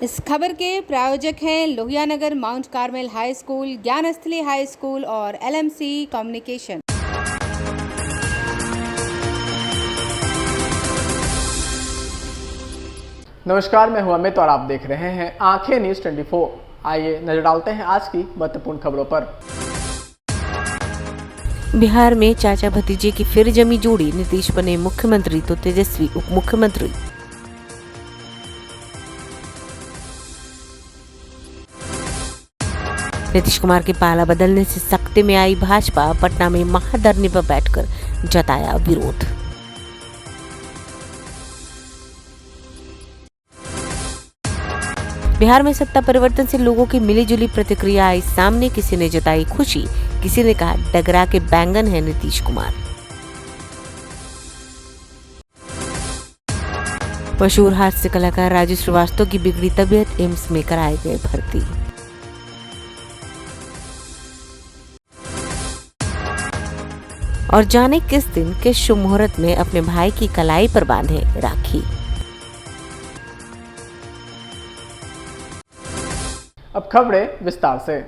इस खबर के प्रायोजक हैं Lohia Nagar Mount Carmel high school, Gyansthali high school और LMC कम्युनिकेशन। नमस्कार, मैं हूं अमित और आप देख रहे हैं आंखें न्यूज 24। आइए नजर डालते हैं आज की महत्वपूर्ण खबरों पर। बिहार में चाचा भतीजे की फिर जमी जोड़ी, नीतीश बने मुख्यमंत्री तो तेजस्वी उप मुख्यमंत्री। नीतीश कुमार के पाला बदलने से सख्ते में आई भाजपा, पटना में महाधरने पर बैठकर जताया विरोध। बिहार में सत्ता परिवर्तन से लोगों की मिलीजुली प्रतिक्रिया आई सामने। किसी ने जताई खुशी, किसी ने कहा डगरा के बैंगन है नीतीश कुमार। मशहूर हास्य कलाकार राजू श्रीवास्तव की बिगड़ी तबीयत, एम्स में कराए गए भर्ती। और जाने किस दिन किस शुभ मुहूर्त में अपने भाई की कलाई पर बांधे राखी। अब खबरें विस्तार से।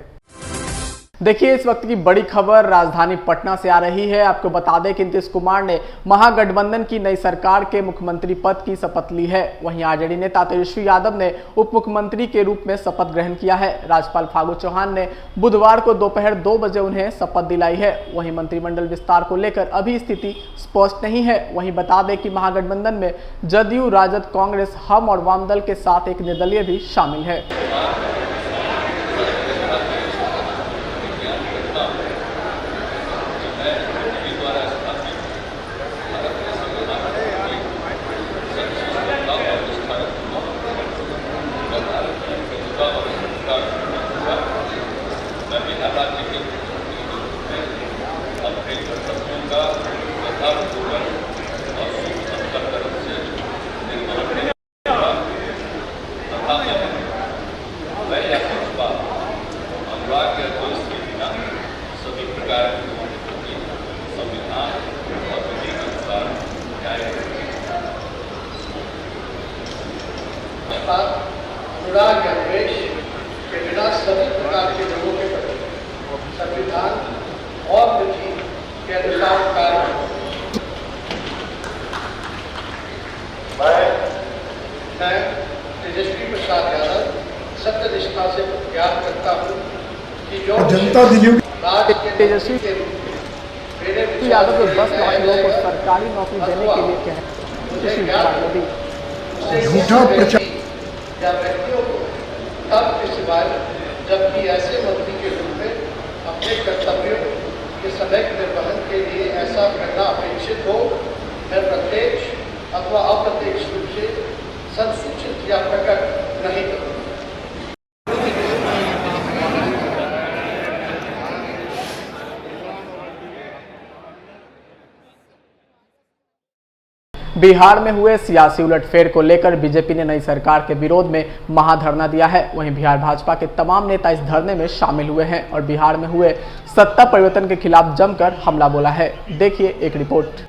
देखिए, इस वक्त की बड़ी खबर राजधानी पटना से आ रही है। आपको बता दें कि नीतीश कुमार ने महागठबंधन की नई सरकार के मुख्यमंत्री पद की शपथ ली है। वहीं आरजेडी नेता तेजस्वी यादव ने उप मुख्यमंत्री के रूप में शपथ ग्रहण किया है। राज्यपाल फागू चौहान ने बुधवार को दोपहर 2 बजे उन्हें शपथ दिलाई है। वहीं मंत्रिमंडल विस्तार को लेकर अभी स्थिति स्पष्ट नहीं है। वहीं बता दें कि महागठबंधन में जदयू, राजद, कांग्रेस, हम और वामदल के साथ एक निर्दलीय भी शामिल है। अनुराग या द्वेष के बिना सभी प्रकार के लोगों के प्रति संविधान और विधि के अनुसार कार्य। मैं तेजस्वी प्रसाद यादव सत्यनिष्ठा से प्रतिज्ञा करता हूँ कि जो जनता दिल्ली राज्य के तेजस्वी यादव को 10 लाख लोगों को सरकारी नौकरी देने के लिए कहा झूठा प्रचार या व्यक्तियों को तब के सिवाय जबकि ऐसे मंत्री के रूप में अपने कर्तव्यों के सदैव निर्वहन के लिए ऐसा करना अपेक्षित हो, मैं प्रत्यक्ष अथवा अप्रत्यक्ष रूप से संसूचित या प्रकट नहीं करूँगा। बिहार में हुए सियासी उलटफेर को लेकर बीजेपी ने नई सरकार के विरोध में महाधरना दिया है। वहीं बिहार भाजपा के तमाम नेता इस धरने में शामिल हुए हैं और बिहार में हुए सत्ता परिवर्तन के खिलाफ जमकर हमला बोला है। देखिए एक रिपोर्ट।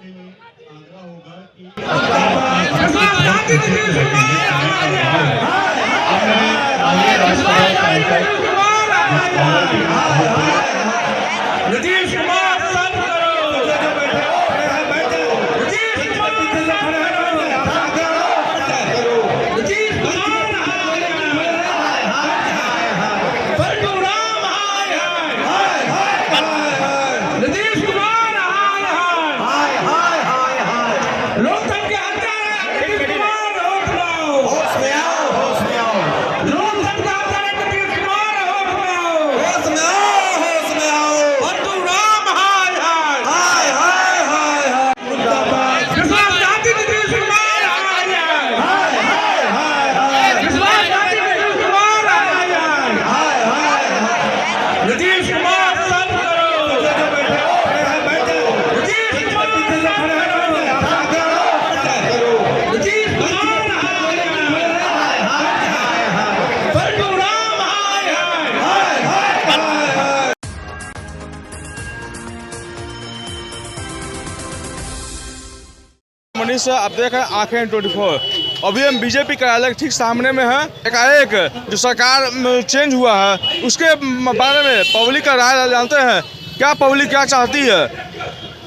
मनीष, आप देख रहे हैं आंखें 24। अभी हम बीजेपी कार्यालय ठीक सामने में हैं। एकाएक जो सरकार चेंज हुआ है उसके बारे में पब्लिक का राय जानते हैं। क्या पब्लिक क्या चाहती है,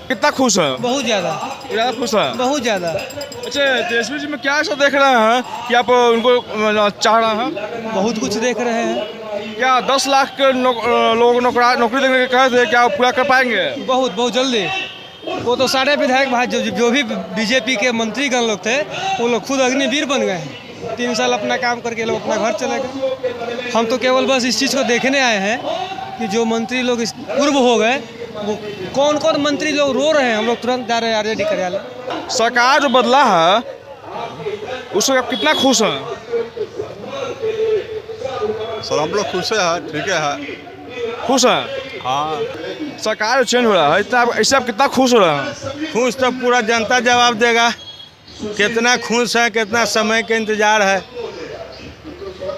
कितना खुश है? बहुत ज़्यादा खुश है, बहुत ज़्यादा। अच्छा, तेजस्वी जी में क्या ऐसा देख रहे हैं कि आप उनको चाह रहे हैं? बहुत कुछ देख रहे हैं। क्या 10 लाख के लोग नौकरी देने के कहे थे, क्या आप पूरा कर पाएंगे? बहुत जल्दी। वो तो सारे विधायक भाई जो भी बीजेपी के मंत्रीगण लोग थे वो लोग खुद अग्निवीर बन गए हैं। 3 साल अपना काम करके लोग अपना घर चले गए। हम तो केवल बस इस चीज़ को देखने आए हैं कि जो मंत्री लोग पूर्व हो गए वो कौन कौन मंत्री लोग रो रहे हैं। हम लोग तुरंत जा रहे हैं आरजेडी कार्यालय। सरकार जो बदला है उससे आप कितना खुश हैं? सर हम लोग खुश है, ठीक है। खुश हैं? हाँ, सरकार चेंज हो रहा है इतना, इससे आप कितना खुश हो रहे हैं? खुश तो पूरा जनता जवाब देगा कितना खुश है, कितना समय के इंतजार है।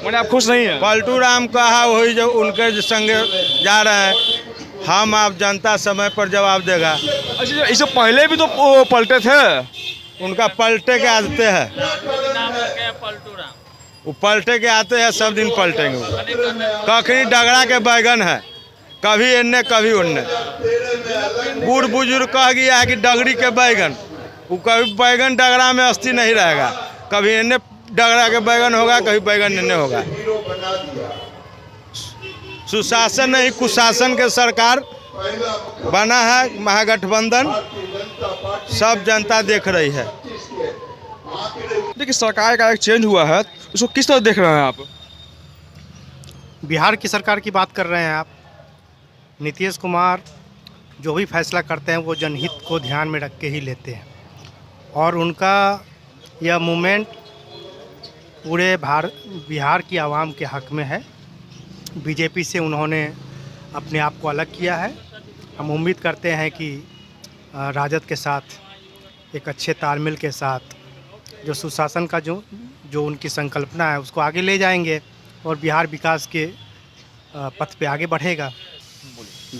मैंने आप खुश नहीं है? पलटू राम कहा वही जो उनके संगे जा रहे हैं। हम आप जनता समय पर जवाब देगा। अच्छा, इससे पहले भी तो पलटे थे। उनका पलटे के आदतें है, वो पलटे के आते हैं, सब दिन पलटेंगे। कखनी डगड़ा के बैगन है, कभी इन्ने कभी उन्ने। बूढ़ बुजुर्ग कह गया है कि डगड़ी के बैगन, वो कभी बैगन डगड़ा में अस्थि नहीं रहेगा। कभी इन्ने डगड़ा के बैगन होगा, कभी बैगन इन्ने होगा। सुशासन नहीं कुशासन के सरकार बना है महागठबंधन, सब जनता देख रही है। देखिए, सरकार का एक चेंज हुआ है, उसको किस तरह देख रहे हैं आप? बिहार की सरकार की बात कर रहे हैं आप। नीतीश कुमार जो भी फैसला करते हैं वो जनहित को ध्यान में रख के ही लेते हैं, और उनका यह मूवमेंट पूरे बिहार की आवाम के हक में है। बीजेपी से उन्होंने अपने आप को अलग किया है। हम उम्मीद करते हैं कि राजद के साथ एक अच्छे तालमेल के साथ जो सुशासन का जो उनकी संकल्पना है उसको आगे ले जाएंगे और बिहार विकास के पथ पे आगे बढ़ेगा।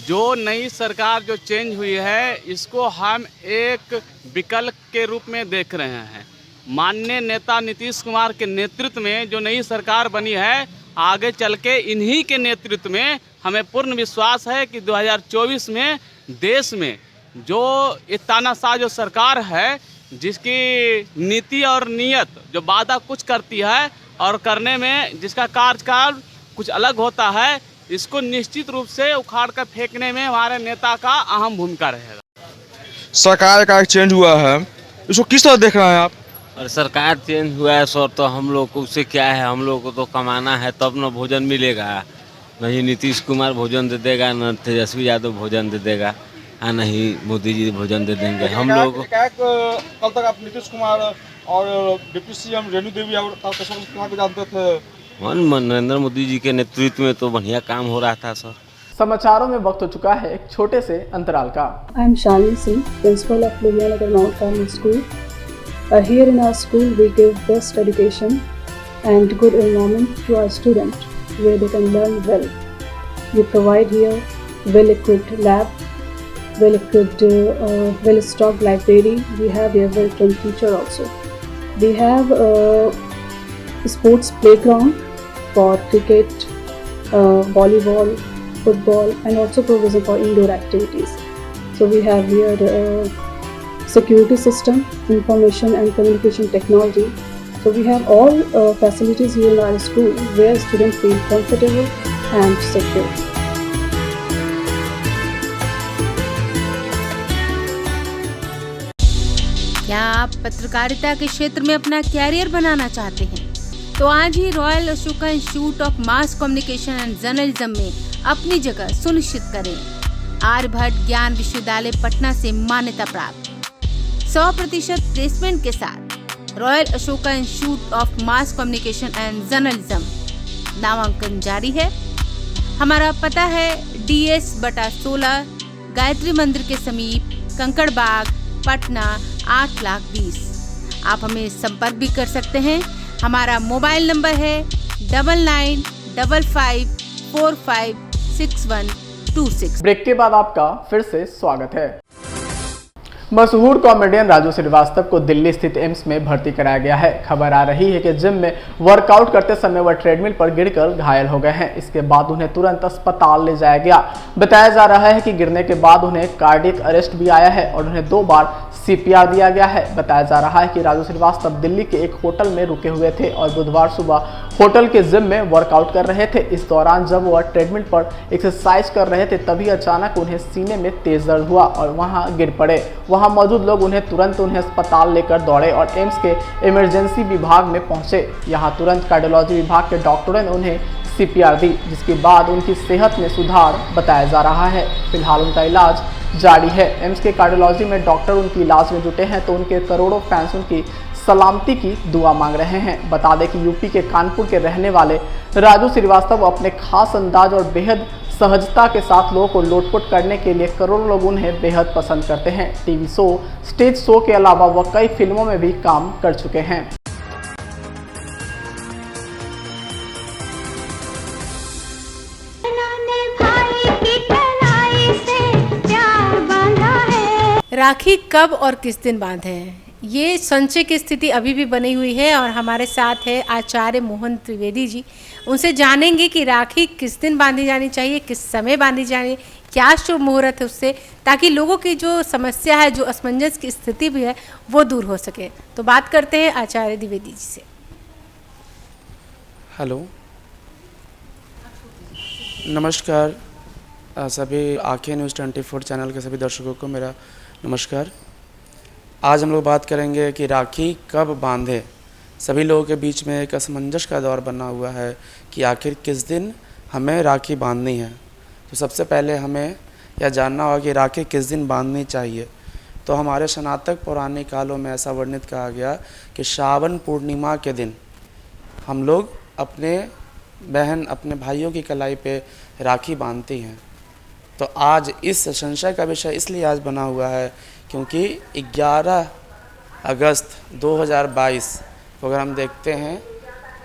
जो नई सरकार जो चेंज हुई है इसको हम एक विकल्प के रूप में देख रहे हैं। माननीय नेता नीतीश कुमार के नेतृत्व में जो नई सरकार बनी है, आगे चल के इन्हीं के नेतृत्व में हमें पूर्ण विश्वास है कि 2024 में देश में जो ये तानाशाह जो सरकार है, जिसकी नीति और नीयत जो वादा कुछ करती है और करने में जिसका कार्यकाल कुछ अलग होता है, इसको निश्चित रूप से उखाड़ कर फेंकने में हमारे नेता का अहम भूमिका रहेगा। सरकार का एक चेंज हुआ है, इसको किस तरह देख रहे हैं आप? और सरकार चेंज हुआ है सर, तो हम लोग को उससे क्या है, हम लोग को तो कमाना है तब न भोजन मिलेगा। नहीं नीतीश कुमार भोजन दे देगा, न तेजस्वी यादव भोजन दे देगा, और नहीं मोदी जी भोजन दे देंगे हम लोग। कल तक आप नीतीश कुमार और डिप्टी सीएम रेणु देवी और को जानते थे। नरेंद्र मोदी जी के नेतृत्व में तो बढ़िया काम हो रहा था सर। समाचारों में वक्त हो चुका है एक छोटे से अंतराल का। I am Shalini Singh, principle of Lohianagar mount Carmel school. Here in our school we give best education and good environment to our students where they can learn well. We provide here well-equipped lab, well-equipped, well-stocked library. We have here well-trained teacher also. We have sports playground for cricket, volleyball, football, and also provision for indoor activities. So we have here security system, information and communication technology. So we have all facilities here in our school where students feel comfortable and secure. क्या आप पत्रकारिता के क्षेत्र में अपना career बनाना चाहते हैं? तो आज ही Royal Ashoka Institute of Mass Communication and Journalism में अपनी जगह सुनिश्चित करें। आर्यभट्ट ज्ञान विश्वविद्यालय पटना से मान्यता प्राप्त 100% प्लेसमेंट के साथ royal Ashoka Institute of Mass Communication and journalism नामांकन जारी है। हमारा पता है DS/16 गायत्री मंदिर के समीप, कंकड़ बाग, पटना 8,20,000। आप हमें संपर्क भी कर सकते हैं। हमारा मोबाइल नंबर है 9955456126। ब्रेक के बाद आपका फिर से स्वागत है। मशहूर कॉमेडियन राजू श्रीवास्तव को दिल्ली स्थित एम्स में भर्ती कराया गया है। खबर आ रही है कि जिम में वर्कआउट करते समय वह ट्रेडमिल पर गिरकर घायल हो गए हैं। इसके बाद उन्हें तुरंत अस्पताल ले जाया गया। बताया जा रहा है कि गिरने के बाद उन्हें कार्डियक अरेस्ट भी आया है और उन्हें 2 बार CPR दिया गया है। बताया जा रहा है कि राजू श्रीवास्तव दिल्ली के एक होटल में रुके हुए थे और बुधवार सुबह होटल के जिम में वर्कआउट कर रहे थे। इस दौरान जब वह ट्रेडमिल पर एक्सरसाइज कर रहे थे तभी अचानक उन्हें सीने में तेज दर्द हुआ और वहां गिर पड़े। वहां मौजूद लोग तुरंत उन्हें अस्पताल लेकर दौड़े और एम्स के इमरजेंसी विभाग में पहुंचे। यहां तुरंत कार्डियोलॉजी विभाग के डॉक्टरों ने उन्हें CPR दी, जिसके बाद उनकी सेहत में सुधार बताया जा रहा है। फिलहाल उनका इलाज जारी है। एम्स के कार्डियोलॉजी में डॉक्टर उनकी इलाज में जुटे हैं तो उनके करोड़ों फैंस उनकी सलामती की दुआ मांग रहे हैं। बता दें कि यूपी के कानपुर के रहने वाले राजू श्रीवास्तव अपने खास अंदाज और बेहद सहजता के साथ लोगों को लोटपोट करने के लिए करोड़ों लोग उन्हें बेहद पसंद करते हैं। टीवी शो, स्टेज शो के अलावा वह कई फिल्मों में भी काम कर चुके हैं। राखी कब और किस दिन बांधें, ये संशय की स्थिति अभी भी बनी हुई है और हमारे साथ है आचार्य मोहन त्रिवेदी जी। उनसे जानेंगे कि राखी किस दिन बांधी जानी चाहिए, किस समय बांधी जानी, क्या शुभ मुहूर्त है उससे, ताकि लोगों की जो समस्या है, जो असमंजस की स्थिति भी है, वो दूर हो सके। तो बात करते हैं आचार्य द्विवेदी जी से। हेलो, नमस्कार सभी आंखें न्यूज़ 24 चैनल के सभी दर्शकों को मेरा नमस्कार। आज हम लोग बात करेंगे कि राखी कब बांधे। सभी लोगों के बीच में एक असमंजस का दौर बना हुआ है कि आखिर किस दिन हमें राखी बांधनी है। तो सबसे पहले हमें यह जानना होगा कि राखी किस दिन बांधनी चाहिए। तो हमारे सनातक पौराणिक कालों में ऐसा वर्णित कहा गया कि श्रावण पूर्णिमा के दिन हम लोग अपने बहन, अपने भाइयों की कलाई पे राखी बांधती हैं। तो आज इस संशय का विषय इसलिए आज बना हुआ है क्योंकि 11 अगस्त 2022 को अगर हम देखते हैं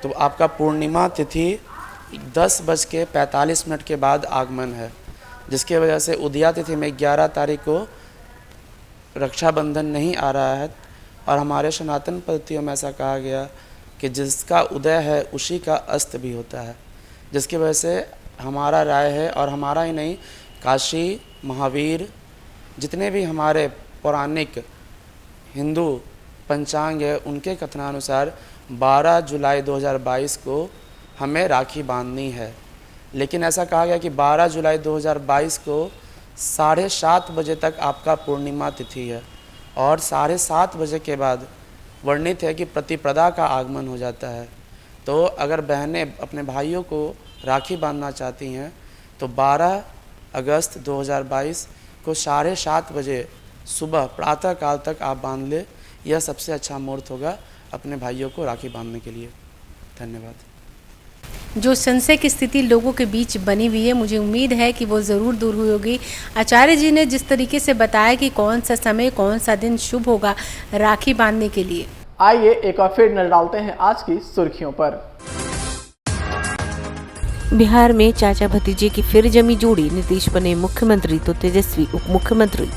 तो आपका पूर्णिमा तिथि 10:45 के बाद आगमन है, जिसके वजह से उदया तिथि में 11 तारीख को रक्षाबंधन नहीं आ रहा है। और हमारे सनातन पद्धतियों में ऐसा कहा गया कि जिसका उदय है उसी का अस्त भी होता है, जिसकी वजह से हमारा राय है, और हमारा ही नहीं, काशी महावीर जितने भी हमारे पौराणिक हिंदू पंचांग है उनके कथनानुसार 12 जुलाई 2022 को हमें राखी बांधनी है। लेकिन ऐसा कहा गया कि 12 जुलाई 2022 को 7:30 बजे तक आपका पूर्णिमा तिथि है और 7:30 बजे के बाद वर्णित है कि प्रतिपदा का आगमन हो जाता है। तो अगर बहनें अपने भाइयों को राखी बांधना चाहती हैं तो 12 अगस्त 2022 को 7:30 बजे सुबह प्रातः काल तक आप बांध ले। यह सबसे अच्छा मुहूर्त होगा अपने भाइयों को राखी बांधने के लिए। धन्यवाद। जो संशय की स्थिति लोगों के बीच बनी हुई है, मुझे उम्मीद है कि वो ज़रूर दूर हुई होगी। आचार्य जी ने जिस तरीके से बताया कि कौन सा समय, कौन सा दिन शुभ होगा राखी बांधने के लिए। आइए एक बार फिर नजर डालते हैं आज की सुर्खियों पर। बिहार में चाचा भतीजे की फिर जमी जोड़ी, नीतीश बने मुख्यमंत्री तो तेजस्वी उप मुख्यमंत्री।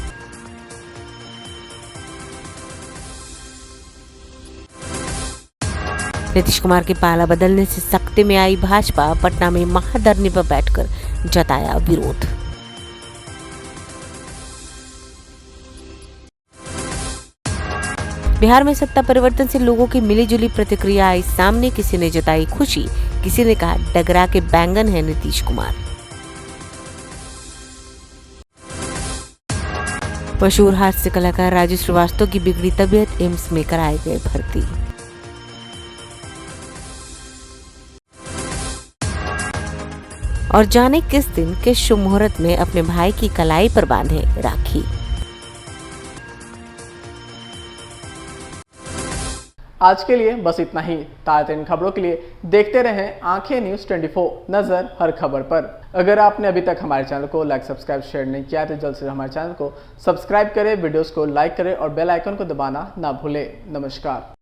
नीतीश कुमार के पाला बदलने से सख्ते में आई भाजपा, पटना में महाधरने पर बैठकर जताया विरोध। बिहार में सत्ता परिवर्तन से लोगों की मिलीजुली प्रतिक्रिया आई सामने। किसी ने जताई खुशी, किसी ने कहा डगरा के बैंगन है नीतीश कुमार। मशहूर हास्य कलाकार राजू श्रीवास्तव की बिगड़ी तबीयत, एम्स में कराए गए भर्ती। और जाने किस दिन किस शुभ मुहूर्त में अपने भाई की कलाई पर बांधे राखी। आज के लिए बस इतना ही। ताज़ा खबरों के लिए देखते रहें आंखें न्यूज़ 24, नजर हर खबर पर। अगर आपने अभी तक हमारे चैनल को लाइक, सब्सक्राइब, शेयर नहीं किया तो जल्द से हमारे चैनल को सब्सक्राइब करें, वीडियोस को लाइक करें और बेल आइकन को दबाना ना भूलें। नमस्कार।